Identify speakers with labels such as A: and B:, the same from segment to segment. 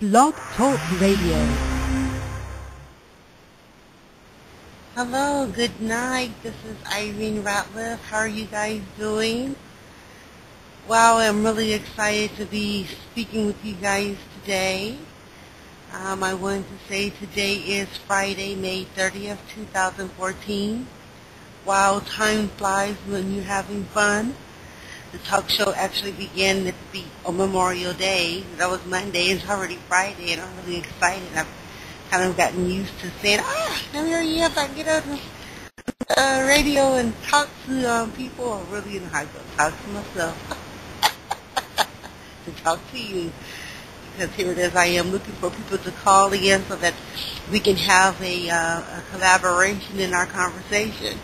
A: Blog Talk Radio.
B: Hello, good night. This is Irene Ratliff. How are you guys doing? Wow, I'm really excited to be speaking with you guys today. I wanted to say today is Friday, May 30th, 2014. Wow, time flies when you're having fun. The talk show actually began on Memorial Day. That was Monday. It's already Friday, and I'm really excited. I've kind of gotten used to saying, here you have, I can get on the radio and talk to people. I really know how to talk to myself. To talk to you. Because here it is, I am looking for people to call in so that we can have a collaboration in our conversation.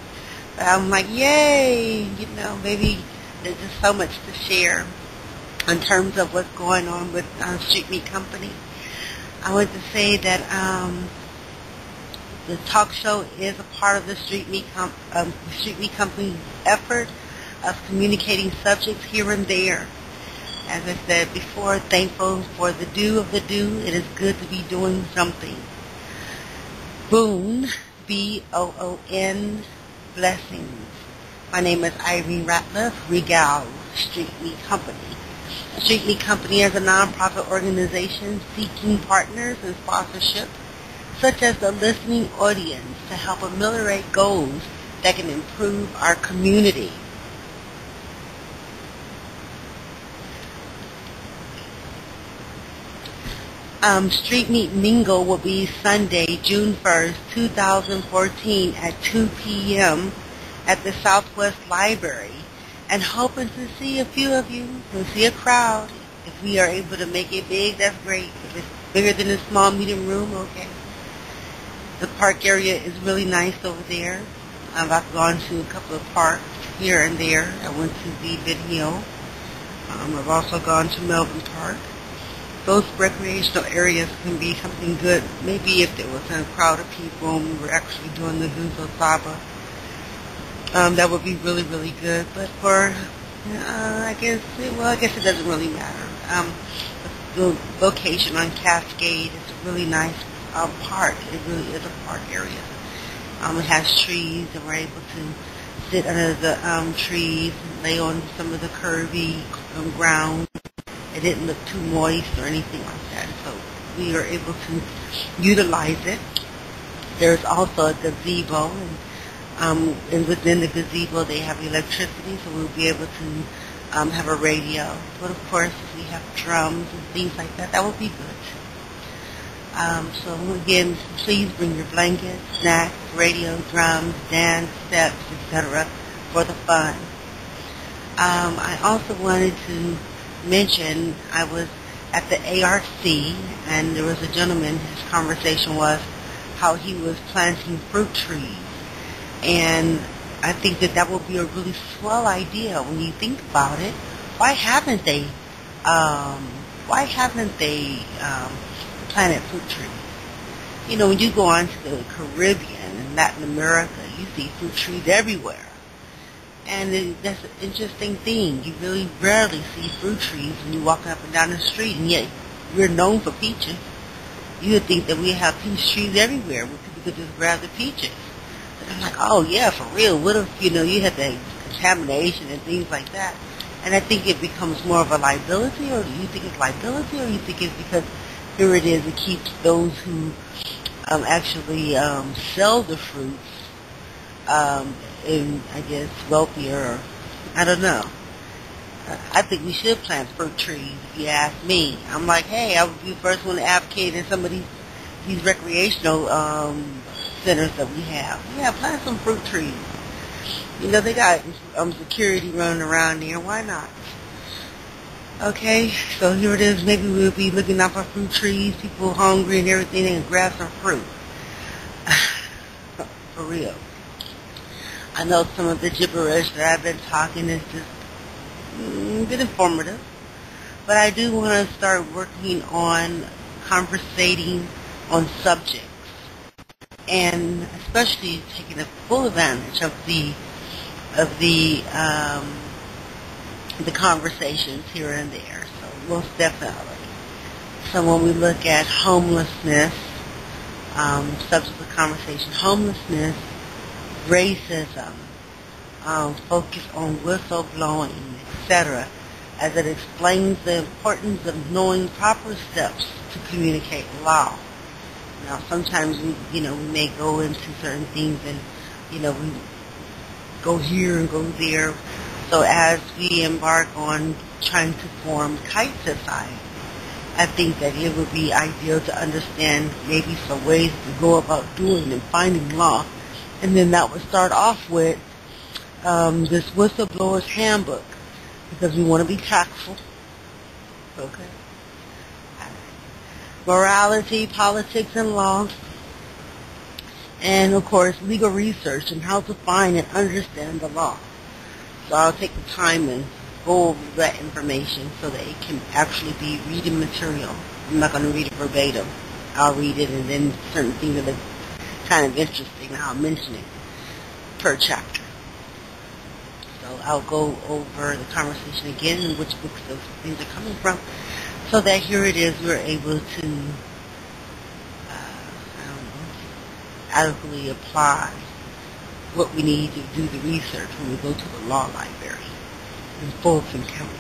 B: But I'm like, yay! Maybe there's just so much to share in terms of what's going on with Street Meat Company. I want to say that the talk show is a part of the Street Meat Company's effort of communicating subjects here and there. As I said before, thankful for the do of the do. It is good to be doing something. Boon, B-O-O-N, blessings. My name is Irene Ratliff, Regal Street Meat Company. Street Meat Company is a nonprofit organization seeking partners and sponsorship, such as the listening audience, to help ameliorate goals that can improve our community. Street Meat Mingle will be Sunday, June 1st, 2014 at 2 p.m. at the Southwest Library, and hoping to see a few of you. We'll see a crowd. If we are able to make it big, that's great. If it's bigger than a small meeting room, okay. The park area is really nice over there. I've gone to a couple of parks here and there. I went to Beacon Hill. I've also gone to Melbourne Park. Those recreational areas can be something good. Maybe if there was a crowd of people and we were actually doing the Zuzo Saba, that would be really, really good. But for, I guess it doesn't really matter. The location on Cascade is a really nice park. It really is a park area. It has trees, and we're able to sit under the trees and lay on some of the curvy ground. It didn't look too moist or anything like that, so we were able to utilize it. There's also a gazebo, and within the gazebo they have electricity, so we'll be able to have a radio. But of course, if we have drums and things like that, that would be good. So again, please bring your blankets, snacks, radio, drums, dance, steps, etc. for the fun. I also wanted to mention I was at the ARC, and there was a gentleman, his conversation was how he was planting fruit trees. And I think that would be a really swell idea when you think about it. Why haven't they planted fruit trees? When you go on to the Caribbean and Latin America, you see fruit trees everywhere. And that's an interesting thing. You really rarely see fruit trees when you're walking up and down the street, and yet we're known for peaches. You would think that we have peach trees everywhere where people could just grab the peaches. But I'm like, oh yeah, for real. What if, you had the contamination and things like that? And I think it becomes more of a liability, or do you think it's liability, or you think it's because here it is, it keeps those who actually sell the fruits and I guess wealthier, or I don't know. I think we should plant fruit trees, if you ask me. I'm like, hey, I would be the first one to advocate in some of these recreational centers that we have. Yeah, plant some fruit trees. They got security running around there. Why not? Okay, so here it is. Maybe we'll be looking out for fruit trees, people hungry and everything, and grab some fruit. For real. I know some of the gibberish that I've been talking is just a bit informative, but I do want to start working on conversating on subjects, and especially taking a full advantage of the conversations here and there. So most definitely. So when we look at homelessness, subject of the conversation, homelessness, racism, focus on whistleblowing, etc., as it explains the importance of knowing proper steps to communicate law. Now, sometimes we may go into certain things and, we go here and go there. So as we embark on trying to form Kite Society, I think that it would be ideal to understand maybe some ways to go about doing and finding law. And then that would start off with this whistleblower's handbook, because we want to be tactful. Okay. Morality, politics, and law. And, of course, legal research and how to find and understand the law. So I'll take the time and go over that information so that it can actually be reading material. I'm not going to read it verbatim. I'll read it, and then certain things that are kind of interesting, I'll mention it per chapter. So I'll go over the conversation again and which books those things are coming from, so that here it is, we're able to adequately apply what we need to do the research when we go to the law library in Fulton County.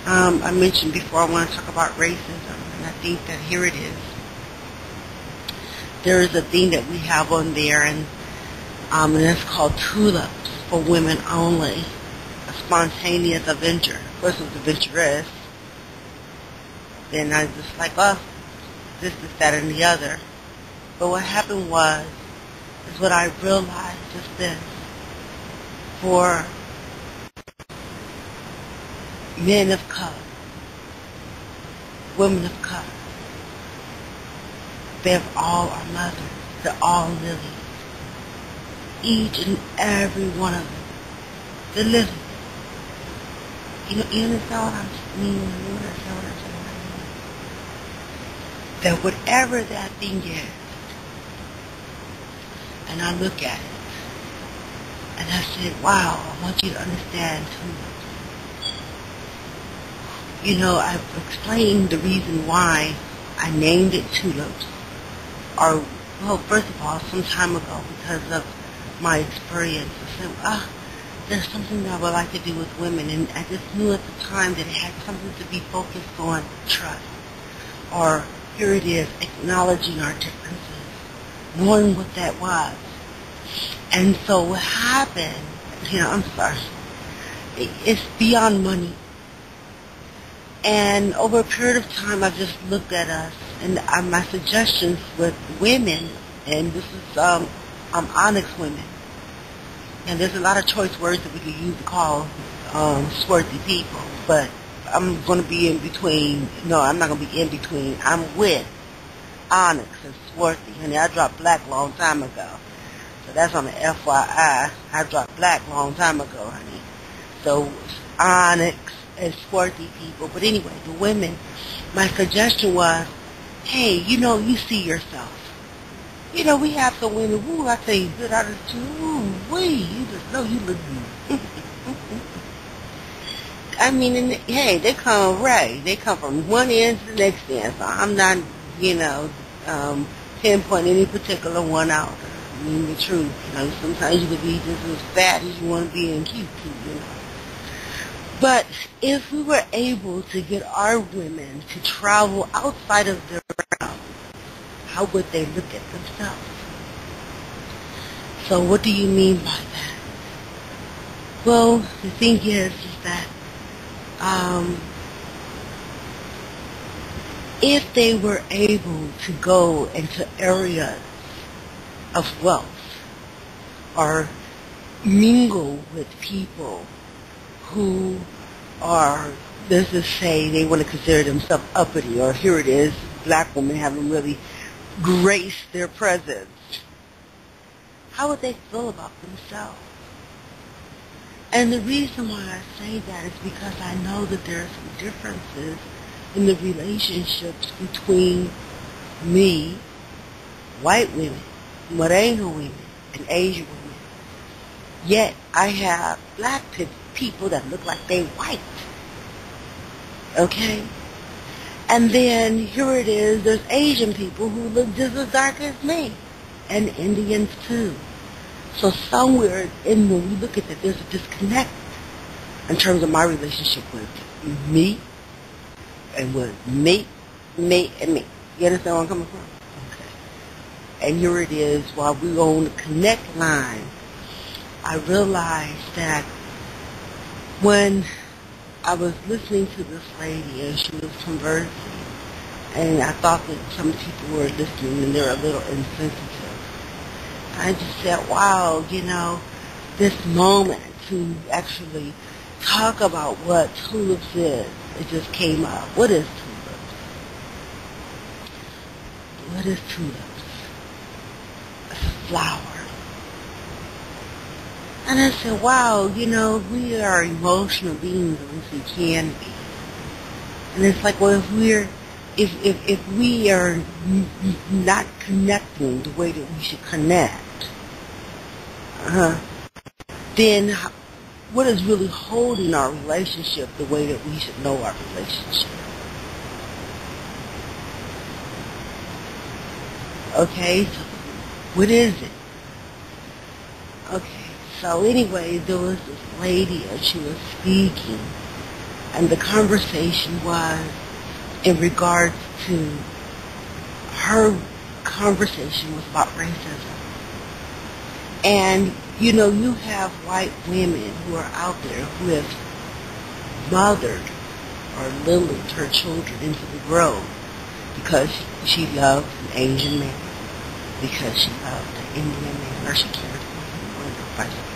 B: I mentioned before I want to talk about racism, and I think that here it is. There is a thing that we have on there, and it's called Tulips for Women Only, a spontaneous adventure. Of course, it was adventurous. Then I was just like, oh, this, that, and the other. But what happened is what I realized is this. For men of color, women of color, they're all our mothers. They're all lilies. Each and every one of them. They're lilies. You understand what I mean? You understand what I'm saying? That whatever that thing is, and I look at it, and I said, wow, I want you to understand tulips. I've explained the reason why I named it tulips. Well, first of all, some time ago, because of my experience, I said, there's something that I would like to do with women, and I just knew at the time that it had something to be focused on trust. Or, here it is, acknowledging our differences, knowing what that was. And so what happened, I'm sorry, it's beyond money. And over a period of time, I've just looked at us, and my suggestions with women, and this is Onyx women. And there's a lot of choice words that we could use to call swarthy people, but I'm going to be in between. No, I'm not going to be in between. I'm with Onyx and swarthy. Honey, I dropped black long time ago. So that's on the FYI. I dropped black long time ago, honey. So Onyx and swarthy people. But anyway, the women, my suggestion was, hey, you see yourself. We have some women, I tell you, good out of the two, you just know you look good. I mean, and, hey, they come right. They come from one end to the next end. So I'm not, pinpoint any particular one out. I mean, the truth. Sometimes you could be just as fat as you want to be and cute too, But if we were able to get our women to travel outside of their realm, how would they look at themselves? So what do you mean by that? Well, the thing is that if they were able to go into areas of wealth or mingle with people who are, let's just say they want to consider themselves uppity, or here it is, black women haven't really graced their presence, how would they feel about themselves? And the reason why I say that is because I know that there are some differences in the relationships between me, white women, Moreno women, and Asian women. Yet I have black people that look like they white. Okay? And then here it is, there's Asian people who look just as dark as me, and Indians too. So somewhere in when we look at that, there's a disconnect in terms of my relationship with me and with me, and me. You understand where I'm coming from? Okay. And here it is, while we were on the connect line, I realized that when I was listening to this lady and she was conversing, and I thought that some people were listening and they're a little insensitive. I just said, wow, this moment to actually talk about what tulips is, it just came up. What is tulips? What is tulips? A flower. And I said, wow, we are emotional beings, at least we can be. And it's like, well, if we are not connecting the way that we should connect, then what is really holding our relationship the way that we should know our relationship? Okay, so what is it? Okay. So anyway, there was this lady and she was speaking, and the conversation was in regards to her conversation was about racism. And you have white women who are out there who have mothered or lilted her children into the grove because she loved an Asian man, because she loved an Indian man, or she cared for him, or vice versa.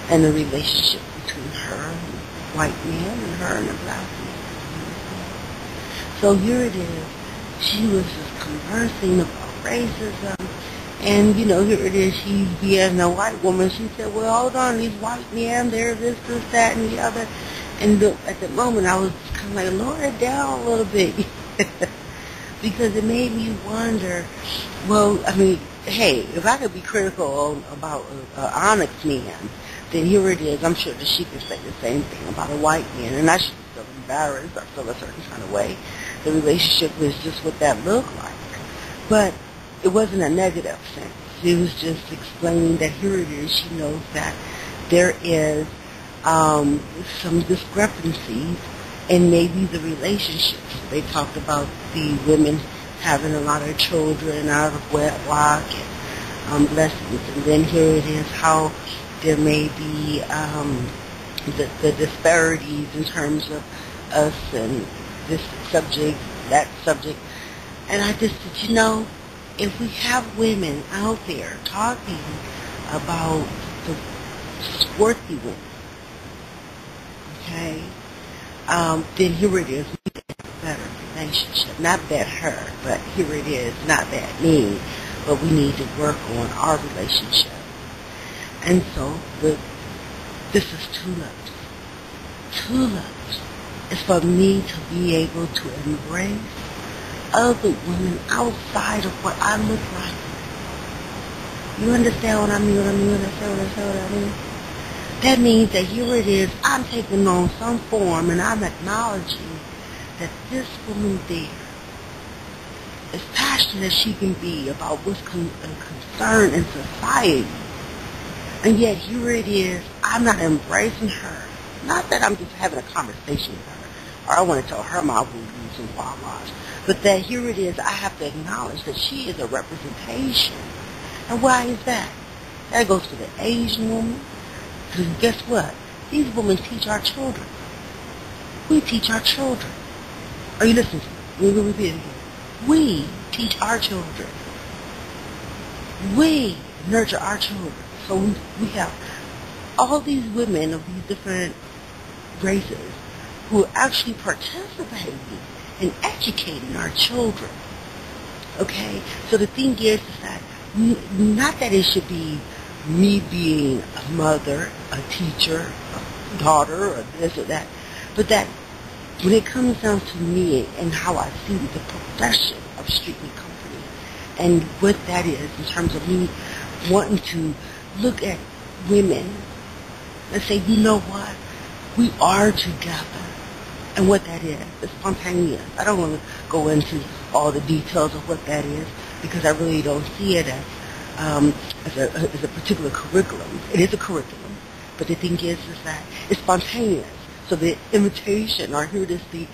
B: And the relationship between her and the white man and her and the black man. So here it is. She was just conversing about racism. And, here it is. She being a white woman. She said, well, hold on. These white men, they're this, that, and the other. And at the moment, I was kind of like, lower it down a little bit. Because it made me wonder, well, I mean, hey, if I could be critical about an Onyx man, then here it is. I'm sure that she could say the same thing about a white man, and I should feel embarrassed or feel a certain kind of way. The relationship was just what that looked like. But it wasn't a negative sense. It was just explaining that here it is. She knows that there is some discrepancies in maybe the relationships. They talked about the women having a lot of children out of wedlock and blessings. And then here it is how there may be the disparities in terms of us and this subject, that subject. And I just said, if we have women out there talking about the swarthy women, okay, then here it is. We have a better relationship. Not bad her, but here it is. Not bad me, but we need to work on our relationship. And so this is tulips. Tulips is for me to be able to embrace other women outside of what I look like. You understand what I mean? That means that here it is, I'm taking on some form and I'm acknowledging that this woman there, as passionate as she can be about what's a concern in society, and yet here it is, I'm not embracing her. Not that I'm just having a conversation with her, or I want to tell her my boo-boos and wah-wahs, but that here it is, I have to acknowledge that she is a representation. And why is that? That goes for the Asian woman. Because guess what? These women teach our children. We teach our children. Are you listening to me? Let me repeat it again. We teach our children. We nurture our children. So we have all these women of these different races who are actually participating in educating our children. Okay? So the thing is that not that it should be me being a mother, a teacher, a daughter, or this or that, but that when it comes down to me and how I see the profession of Street Meat Company and what that is in terms of me wanting to look at women and say, you know what, we are together. And what that is, it's spontaneous. I don't want to go into all the details of what that is because I really don't see it as a particular curriculum. It is a curriculum, but the thing is that it's spontaneous. So the invitation, or here it is, the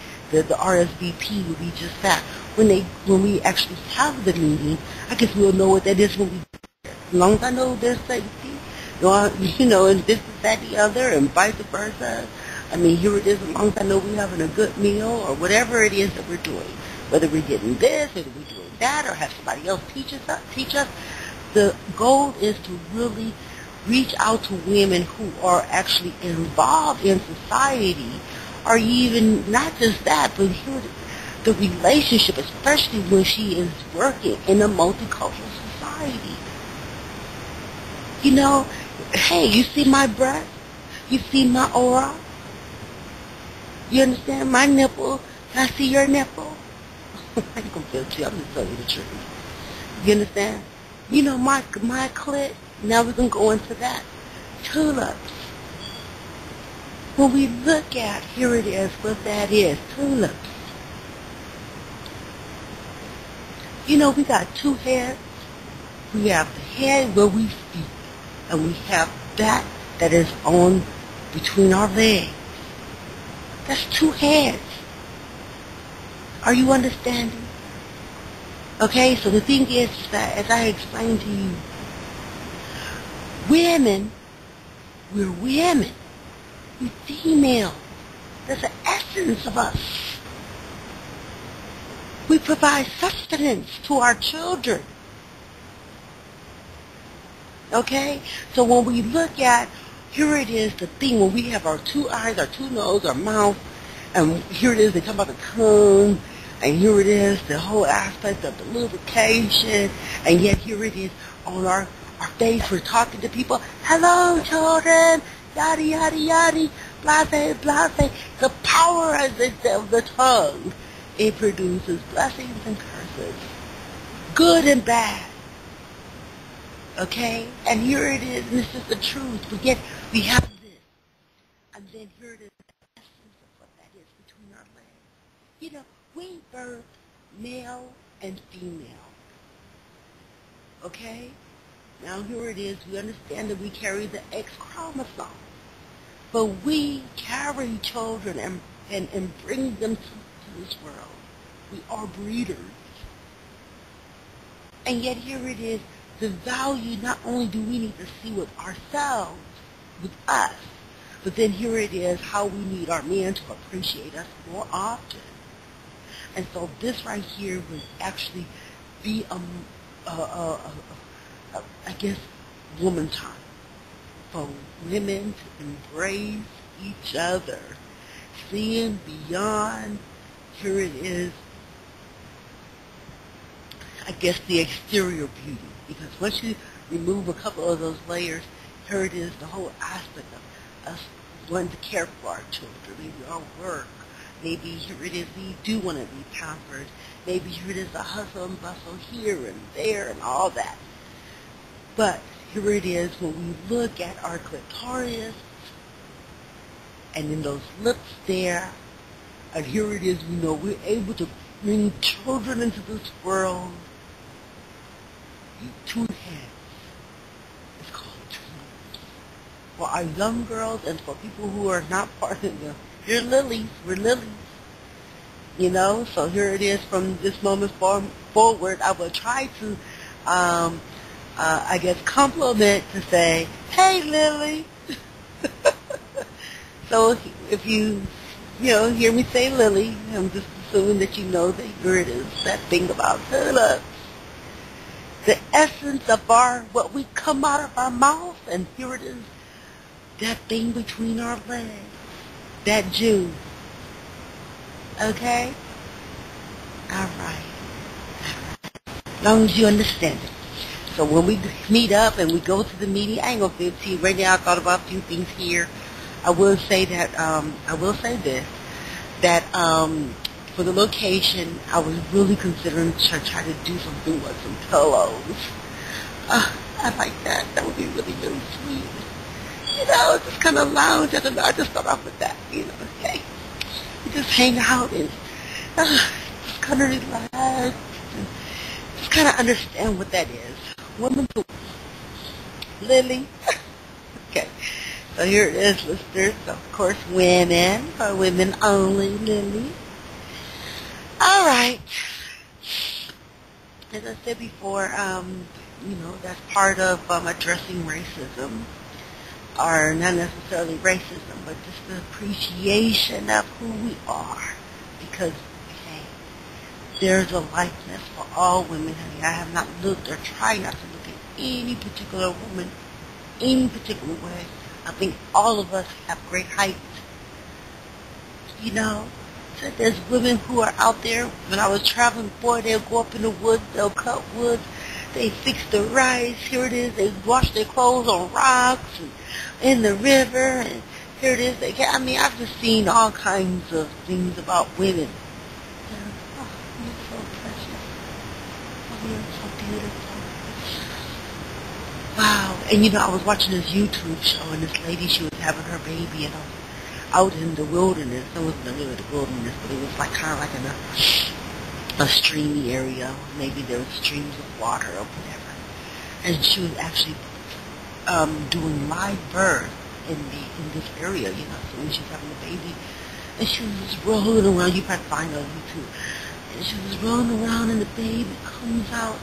B: RSVP will be just that. When we actually have the meeting, I guess we'll know what that is when we get there. As long as I know there's safety, and this, that, the other, and vice versa. I mean, here it is, as long as I know we're having a good meal, or whatever it is that we're doing. Whether we're getting this, or we're doing that, or have somebody else teach us. The goal is to really reach out to women who are actually involved in society, or even not just that, but here the relationship, especially when she is working in a multicultural society. Hey, you see my breast? You see my aura? You understand? My nipple? Can I see your nipple? I ain't gonna feel too. I'm just telling you the truth. You understand? My clit. Now we're gonna go into that. Tulips. When we look at, here it is, what that is. Tulips. We got two heads. We have the head where we speak, and we have that is on between our legs. That's two heads. Are you understanding? Okay, so the thing is that, as I explained to you, women, we're women. We're female. That's the essence of us. We provide sustenance to our children. Okay? So when we look at, here it is, the thing, when we have our two eyes, our two nose, our mouth, and here it is, they talk about the tongue, and here it is, the whole aspect of the lubrication, and yet here it is on our face, we're talking to people, hello children, yada yada yada, blase blase. The power of the tongue, it produces blessings and curses, good and bad. Okay? And here it is, and this is the truth. We have this. And then here it is, the essence of what that is between our legs. We birth male and female. Okay? Now here it is, we understand that we carry the X chromosome. But we carry children and bring them to this world. We are breeders. And yet here it is, the value, not only do we need to see with ourselves, with us, but then here it is how we need our men to appreciate us more often. And so this right here would actually be I guess, woman time for women to embrace each other, seeing beyond, here it is, I guess, the exterior beauty. Because once you remove a couple of those layers, here it is, the whole aspect of us wanting to care for our children, maybe our work, maybe here it is, we do want to be pampered, maybe here it is a hustle and bustle here and there and all that. But here it is, when we look at our clitoris, and in those lips there, and here it is, we're able to bring children into this world. Two heads. It's called twins. For our young girls and for people who are not part of them, you're lilies. We're lilies. So here it is, from this moment forward, I will try to, I guess, compliment to say, hey, Lily. So if you hear me say Lily, I'm just assuming that you know that here it is, that thing about tulips. The essence of what we come out of our mouth, and here it is, that thing between our legs, that June. Okay? All right. As long as you understand it. So when we meet up and we go to the meeting, I ain't going to fib to you. Right now I thought about a few things here. I will say that, for the location, I was really considering to try to do something with some pillows. I like that. That would be really, really sweet. Just kind of lounge. I don't know. I just start off with that, okay? just hang out and just kind of relax and just kind of understand what that is. Women to Lily. Okay. So here it is, listeners. Of course, women or women only, Lily. All right. As I said before, that's part of addressing racism, or not necessarily racism, but just the appreciation of who we are. Because, hey, there's a likeness for all women. Honey, I have not looked or tried not to look at any particular woman any particular way. I think all of us have great height. So there's women who are out there. When I was traveling, boy, they'll go up in the woods, they'll cut wood, they fix the rice. Here it is, they wash their clothes on rocks and in the river, and here it is. I've just seen all kinds of things about women. Oh, you're so precious. Oh, you're so beautiful. Wow. And I was watching this YouTube show, and this lady, she was having her baby, and out in the wilderness. It wasn't really the wilderness, but it was like kind of like in a streamy area. Maybe there was streams of water or whatever. And she was actually doing live birth in this area, So when she was having the baby, and she was just rolling around. You probably find her on YouTube. And she was rolling around, and the baby comes out.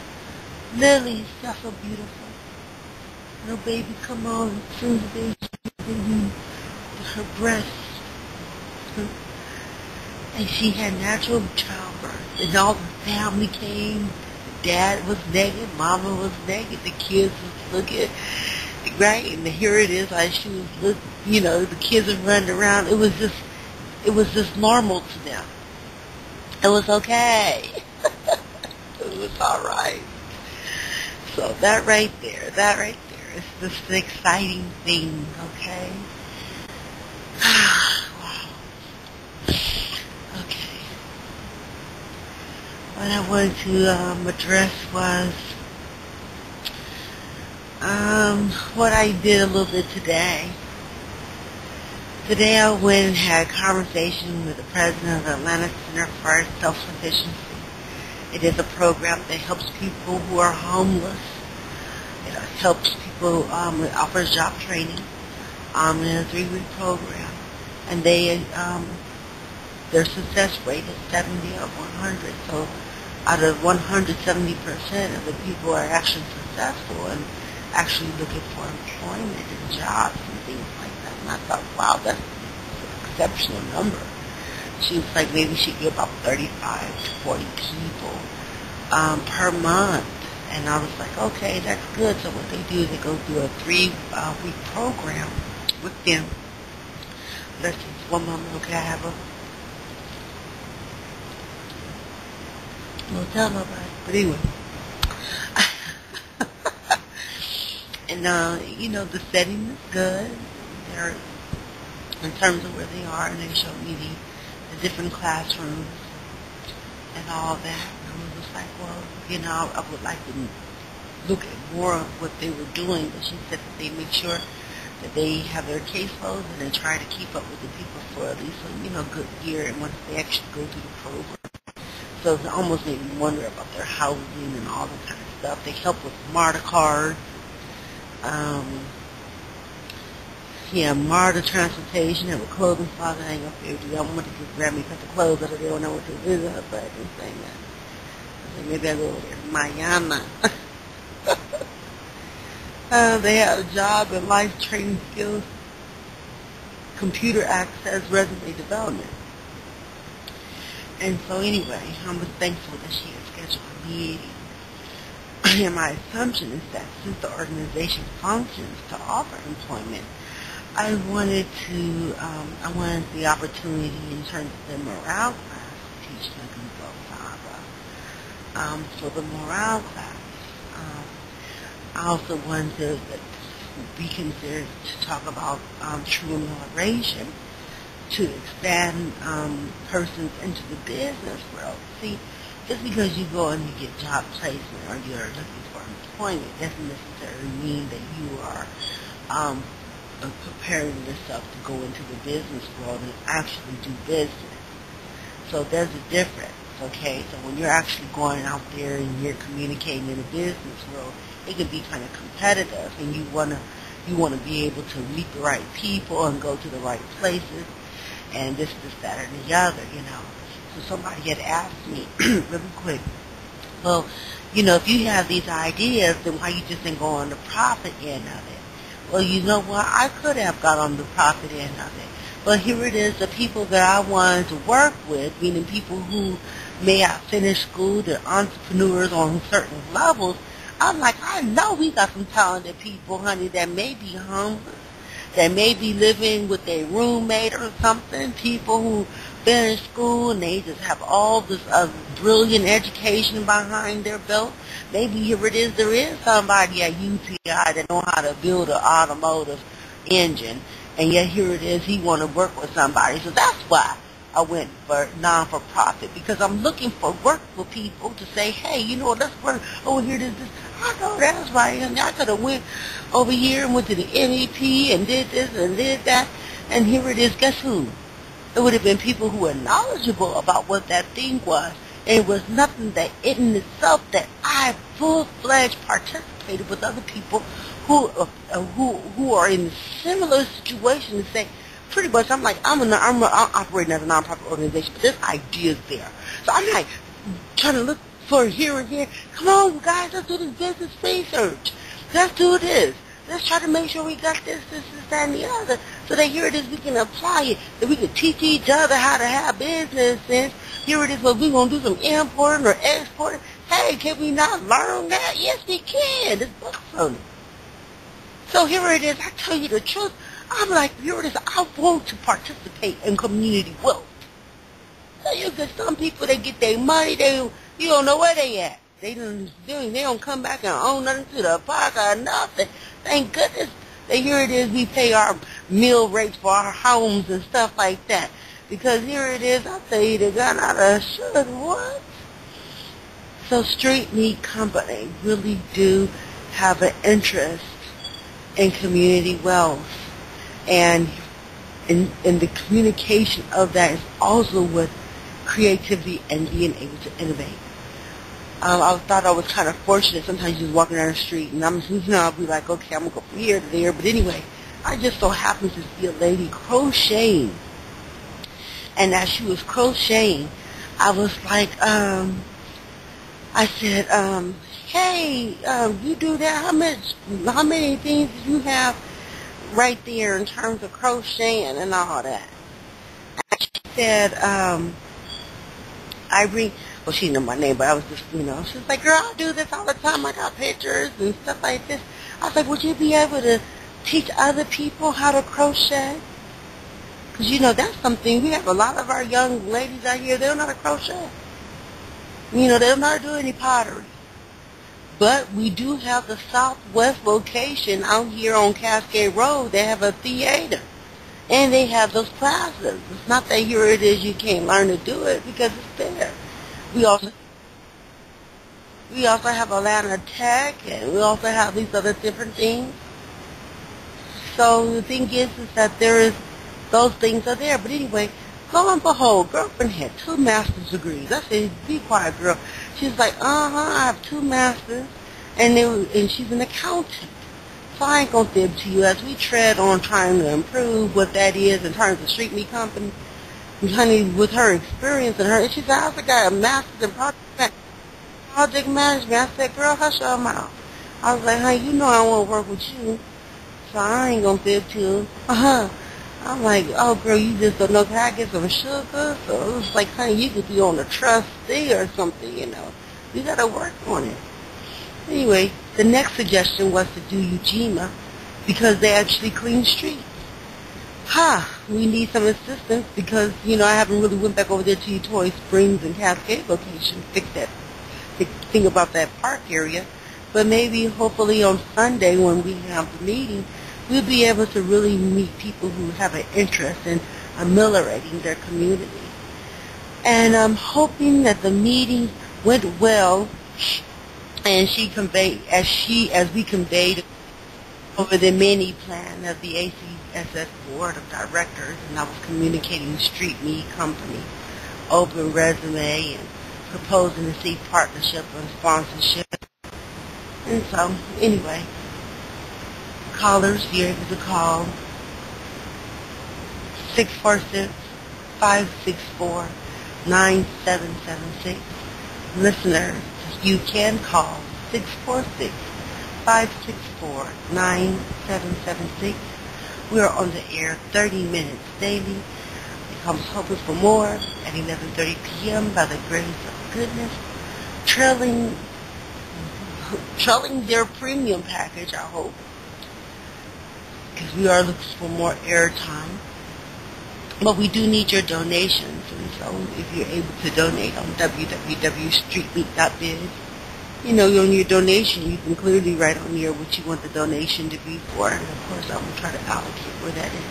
B: Lily, that's so beautiful. And her baby come on, and as soon as the baby her breast, and she had natural childbirth, and all the family came. Dad was naked, Mama was naked, the kids was looking, right? And here it is, like she was looking, the kids are running around. It was just normal to them. It was okay. It was all right. So that right there is just an exciting thing, okay? Wow. Okay. What I wanted to address was what I did a little bit today. Today I went and had a conversation with the president of the Atlanta Center for Self-Sufficiency. It is a program that helps people who are homeless. It helps people, it offers job training. In a 3-week program, and their success rate is 70 of 100. So out of 170% of the people are actually successful and actually looking for employment and jobs and things like that. And I thought, wow, that's an exceptional number. She was like, maybe she get about 35 to 40 people per month. And I was like, okay, that's good. So what they do is they go through a 3-week program with them. Let's see, one moment, okay, I have a well, tell nobody, but anyway. And the setting is good. They're in terms of where they are, and they showed me the different classrooms and all that. And I was just like, well, I would like to look at more of what they were doing. But she said that they make sure that they have their caseloads and they try to keep up with the people for at least a good year, and once they actually go through the program. So it almost made me wonder about their housing and all that kind of stuff. They help with MARTA cards. MARTA transportation, and with clothing closet. I ain't gonna be able to do that. I wanted to grab me a couple of clothes that they don't know what to do with, but I didn't say that. I said, maybe I'll go over there to Miami. They have a job and life training skills, computer access, resume development. And so anyway, I was thankful that she had scheduled a meeting. And my assumption is that since the organization functions to offer employment, I wanted the opportunity in terms of the morale class to teach Nagugo Saba. For the morale class, I also wanted to be considered to talk about true amelioration, to expand persons into the business world. See, just because you go and you get job placement or you're looking for employment doesn't necessarily mean that you are preparing yourself to go into the business world and actually do business. So there's a difference, okay? So when you're actually going out there and you're communicating in the business world, it can be kind of competitive, and you wanna be able to meet the right people and go to the right places, and this, that, or the other, you know. So somebody had asked me really quick, well, you know, if you have these ideas, then why you just didn't go on the profit end of it? Well, you know what? I could have got on the profit end of it. But here it is, the people that I wanted to work with, meaning people who may have finished school, they're entrepreneurs on certain levels. I'm like, I know we got some talented people, honey, that may be homeless, that may be living with a roommate or something, people who finish school and they just have all this brilliant education behind their belt. Maybe here it is, there is somebody at UTI that know how to build an automotive engine, and yet here it is, he want to work with somebody. So that's why I went for non-for-profit, because I'm looking for work for people to say, hey, you know, let's work over here. This. I know that's right. I mean, I could have went over here and went to the MEP and did this and did that, and here it is. Guess who? It would have been people who were knowledgeable about what that thing was. And it was nothing that in itself that I full-fledged participated with other people who are in similar situations and say, pretty much, I'm operating as a nonprofit organization, but this idea is there. So I'm like trying to look for here and here. Come on, you guys, let's do this business research. Let's do this. Let's try to make sure we got this, that, and the other. So that here it is, we can apply it. That we can teach each other how to have business sense. Here it is, well, we're going to do some importing or exporting. Hey, can we not learn that? Yes, we can. There's books on it. So here it is, I tell you the truth. I'm like, here it is, I want to participate in community wealth. So you get some people, they get their money, you don't know where they at. They don't come back and own nothing to the park or nothing. Thank goodness that here it is, we pay our meal rates for our homes and stuff like that. Because here it is, I tell you, they got out of should what? So Street Meat Company really do have an interest in community wealth. And in the communication of that is also with creativity and being able to innovate. I thought I was kind of fortunate. Sometimes you're walking down the street, and I'll be like, okay, I'm going to go from here to there. But anyway, I just so happened to see a lady crocheting. And as she was crocheting, I was like, I said, hey, you do that? How many things do you have right there in terms of crocheting and all that? And she said, Irene, well, she didn't know my name, but I was just, she was like, girl, I do this all the time. I got pictures and stuff like this. I was like, would you be able to teach other people how to crochet? Because, that's something, we have a lot of our young ladies out here, they don't know how to crochet. They don't know how to do any pottery. But we do have the Southwest location out here on Cascade Road. They have a theater. And they have those classes. It's not that here it is you can't learn to do it, because it's there. We also have Atlanta Tech, and we also have these other different things. So the thing is that those things are there. But anyway, lo and behold, girlfriend had 2 master's degrees. I said, be quiet, girl. She's like, I have 2 masters, and she's an accountant. So I ain't going to fib to you as we tread on trying to improve what that is in terms of Street Meat Company. And honey, with her experience and she said, I also got a master's in project management. I said, girl, hush your mouth. I was like, honey, I want to work with you, so I ain't going to fib to you. I'm like, oh, girl, you just don't know, can I get some sugar? So it was like, honey, you could be on a trustee or something, You got to work on it. Anyway, the next suggestion was to do Ujima, because they actually clean streets. We need some assistance because, I haven't really went back over there to Utoy Springs and Cascade location, fix that, think about that park area. But maybe, hopefully on Sunday when we have the meeting, we'll be able to really meet people who have an interest in ameliorating their community. And I'm hoping that the meeting went well, and as we conveyed over the mini plan of the ACSS Board of Directors, and I was communicating Street Meat Company open resume and proposing to seek partnership and sponsorship. And so, anyway, callers, you're able to call 646-564-9776. Listeners, you can call 646-564-9776. We are on the air 30 minutes daily. It comes hoping for more at 11:30 p.m. by the grace of goodness, trailing their premium package, I hope, because we are looking for more airtime. But we do need your donations, and so if you're able to donate on www.streetmeet.biz, on your donation, you can clearly write on here what you want the donation to be for, and of course I'm going to try to allocate where that is.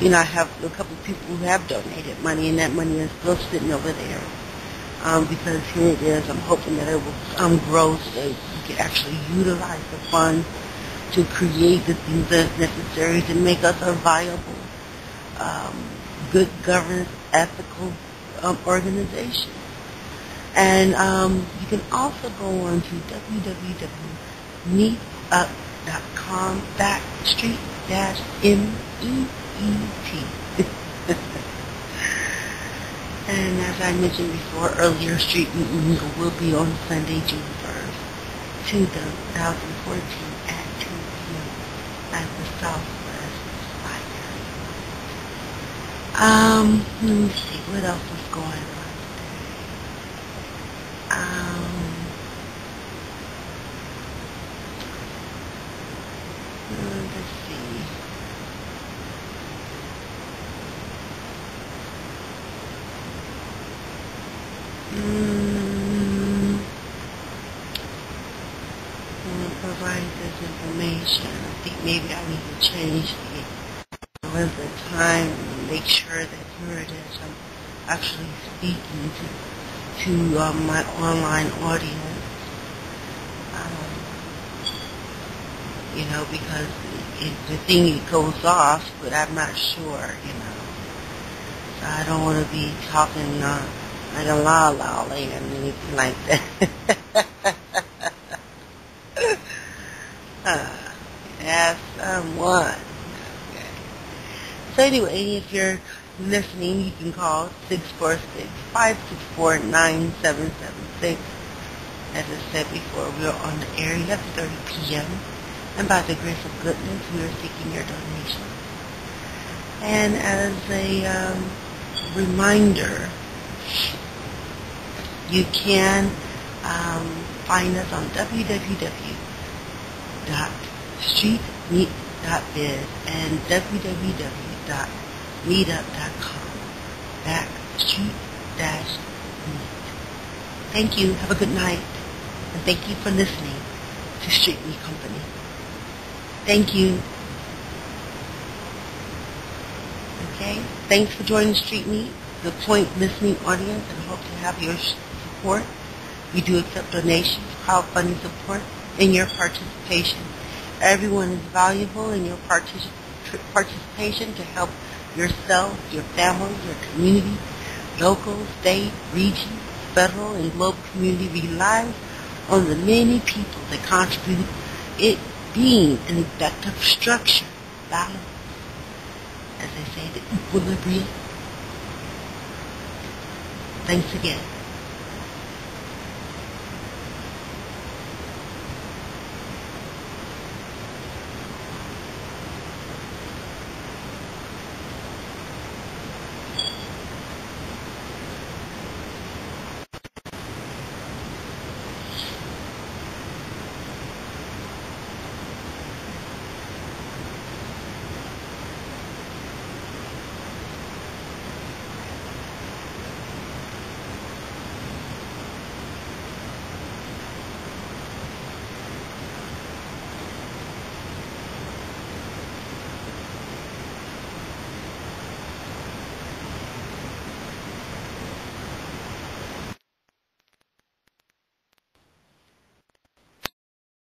B: I have a couple of people who have donated money, and that money is still sitting over there. Because here it is, I'm hoping that it will grow so that we can actually utilize the funds to create the things that's necessary to make us a viable, good governance, ethical organization. And you can also go on to www.meetup.com/street-meet. And as I mentioned before earlier, Street Meet Mingle will be on Sunday, June 1st, 2014 at 2 p.m. at the Southwest Library. Let me see, what else is going on today? Let's see. Provide this information. I think maybe I need to change the time and make sure that here it is. I'm actually speaking to my online audience. Because the thing it goes off, but I'm not sure. So I don't want to be talking like a la-la land and anything like that. Ask someone. Okay. So anyway, if you're listening, you can call 646-564-9776. As I said before, we are on the air 11:30 p.m. And by the grace of goodness, we are seeking your donation. And as a reminder, you can find us on www.streetmeet.biz and www.meetup.com/street-meet. Thank you. Have a good night. And thank you for listening to Street Meet Company. Thank you. Okay? Thanks for joining Street Meet, the Point listening audience, and hope to have your support. We do accept donations, crowdfunding support, and your participation. Everyone is valuable in your participation to help yourself, your family, your community, local, state, region, federal, and global community relies on the many people that contribute it being an effective structure, balance, as they say, the equilibrium. Thanks again.